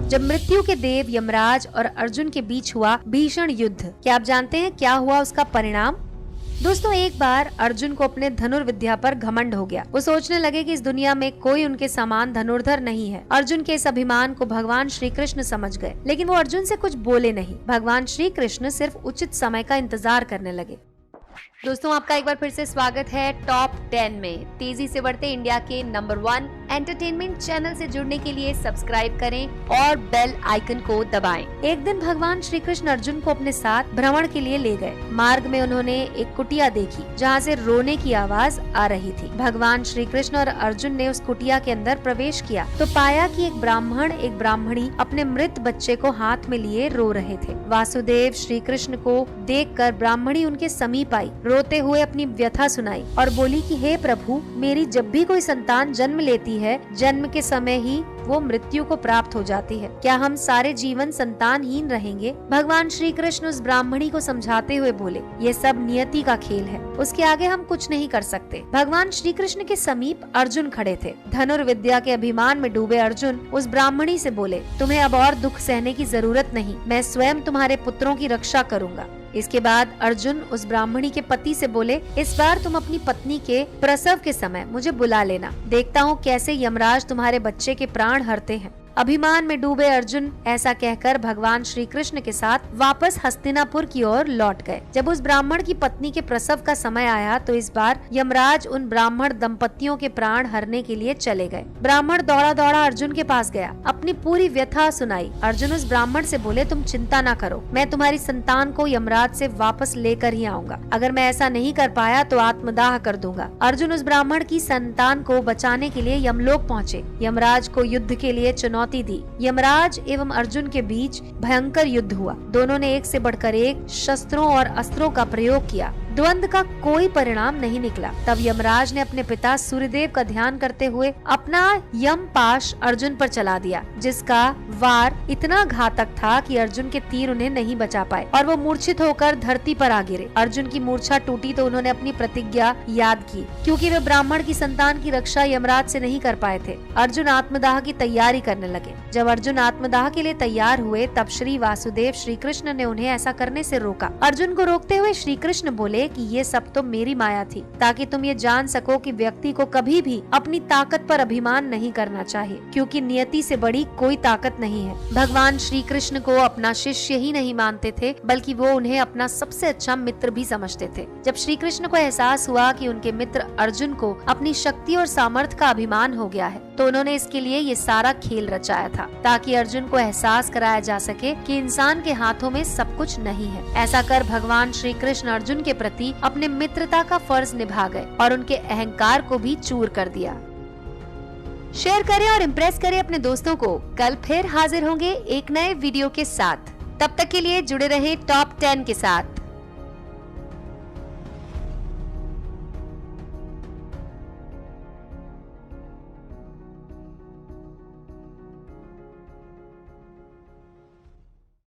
जब मृत्यु के देव यमराज और अर्जुन के बीच हुआ भीषण युद्ध। क्या आप जानते हैं क्या हुआ उसका परिणाम? दोस्तों, एक बार अर्जुन को अपने धनुर्विद्या पर घमंड हो गया। वो सोचने लगे कि इस दुनिया में कोई उनके समान धनुर्धर नहीं है। अर्जुन के इस अभिमान को भगवान श्री कृष्ण समझ गए, लेकिन वो अर्जुन से कुछ बोले नहीं। भगवान श्री कृष्ण सिर्फ उचित समय का इंतजार करने लगे। दोस्तों, आपका एक बार फिर से स्वागत है टॉप 10 में। तेजी से बढ़ते इंडिया के नंबर 1 एंटरटेनमेंट चैनल से जुड़ने के लिए सब्सक्राइब करें और बेल आइकन को दबाएं। एक दिन भगवान श्री कृष्ण अर्जुन को अपने साथ भ्रमण के लिए ले गए। मार्ग में उन्होंने एक कुटिया देखी जहाँ से रोने की आवाज आ रही थी। भगवान श्री कृष्ण और अर्जुन ने उस कुटिया के अंदर प्रवेश किया तो पाया कि एक ब्राह्मण एक ब्राह्मणी अपने मृत बच्चे को हाथ में लिए रो रहे थे। वासुदेव श्री कृष्ण को देखकर ब्राह्मणी उनके समीप आई, रोते हुए अपनी व्यथा सुनाई और बोली कि हे प्रभु, मेरी जब भी कोई संतान जन्म लेती है, जन्म के समय ही वो मृत्यु को प्राप्त हो जाती है। क्या हम सारे जीवन संतानहीन रहेंगे? भगवान श्री कृष्ण उस ब्राह्मणी को समझाते हुए बोले, ये सब नियति का खेल है, उसके आगे हम कुछ नहीं कर सकते। भगवान श्री कृष्ण के समीप अर्जुन खड़े थे। धनुर्विद्या के अभिमान में डूबे अर्जुन उस ब्राह्मणी से बोले, तुम्हें अब और दुख सहने की जरूरत नहीं, मैं स्वयं तुम्हारे पुत्रों की रक्षा करूंगा। इसके बाद अर्जुन उस ब्राह्मणी के पति से बोले, इस बार तुम अपनी पत्नी के प्रसव के समय मुझे बुला लेना, देखता हूँ कैसे यमराज तुम्हारे बच्चे के प्राण हरते हैं। अभिमान में डूबे अर्जुन ऐसा कहकर भगवान श्री कृष्ण के साथ वापस हस्तिनापुर की ओर लौट गए। जब उस ब्राह्मण की पत्नी के प्रसव का समय आया तो इस बार यमराज उन ब्राह्मण दंपतियों के प्राण हरने के लिए चले गए। ब्राह्मण दौड़ा दौड़ा अर्जुन के पास गया, अपनी पूरी व्यथा सुनाई। अर्जुन उस ब्राह्मण से बोले, तुम चिंता न करो, मैं तुम्हारी संतान को यमराज से वापस लेकर ही आऊंगा। अगर मैं ऐसा नहीं कर पाया तो आत्मदाह कर दूंगा। अर्जुन उस ब्राह्मण की संतान को बचाने के लिए यमलोक पहुँचे। यमराज को युद्ध के लिए चुनौती दी। यमराज एवं अर्जुन के बीच भयंकर युद्ध हुआ। दोनों ने एक से बढ़कर एक शस्त्रों और अस्त्रों का प्रयोग किया। द्वंद्व का कोई परिणाम नहीं निकला। तब यमराज ने अपने पिता सूर्यदेव का ध्यान करते हुए अपना यम पाश अर्जुन पर चला दिया, जिसका वार इतना घातक था कि अर्जुन के तीर उन्हें नहीं बचा पाए और वो मूर्छित होकर धरती पर आ गिरे। अर्जुन की मूर्छा टूटी तो उन्होंने अपनी प्रतिज्ञा याद की, क्योंकि वे ब्राह्मण की संतान की रक्षा यमराज से नहीं कर पाए थे। अर्जुन आत्मदाह की तैयारी करने लगे। जब अर्जुन आत्मदाह के लिए तैयार हुए तब श्री वासुदेव श्री कृष्ण ने उन्हें ऐसा करने से रोका। अर्जुन को रोकते हुए श्री कृष्ण बोले कि ये सब तो मेरी माया थी, ताकि तुम ये जान सको कि व्यक्ति को कभी भी अपनी ताकत पर अभिमान नहीं करना चाहिए, क्योंकि नियति से बड़ी कोई ताकत नहीं है। भगवान श्री कृष्ण को अपना शिष्य ही नहीं मानते थे, बल्कि वो उन्हें अपना सबसे अच्छा मित्र भी समझते थे। जब श्री कृष्ण को एहसास हुआ कि उनके मित्र अर्जुन को अपनी शक्ति और सामर्थ्य का अभिमान हो गया है, तो उन्होंने इसके लिए ये सारा खेल रचाया था, ताकि अर्जुन को एहसास कराया जा सके कि इंसान के हाथों में सब कुछ नहीं है। ऐसा कर भगवान श्री कृष्ण अर्जुन के प्रति अपने मित्रता का फर्ज निभा गए और उनके अहंकार को भी चूर कर दिया। शेयर करें और इम्प्रेस करें अपने दोस्तों को। कल फिर हाजिर होंगे एक नए वीडियो के साथ। तब तक के लिए जुड़े रहें टॉप 10 के साथ।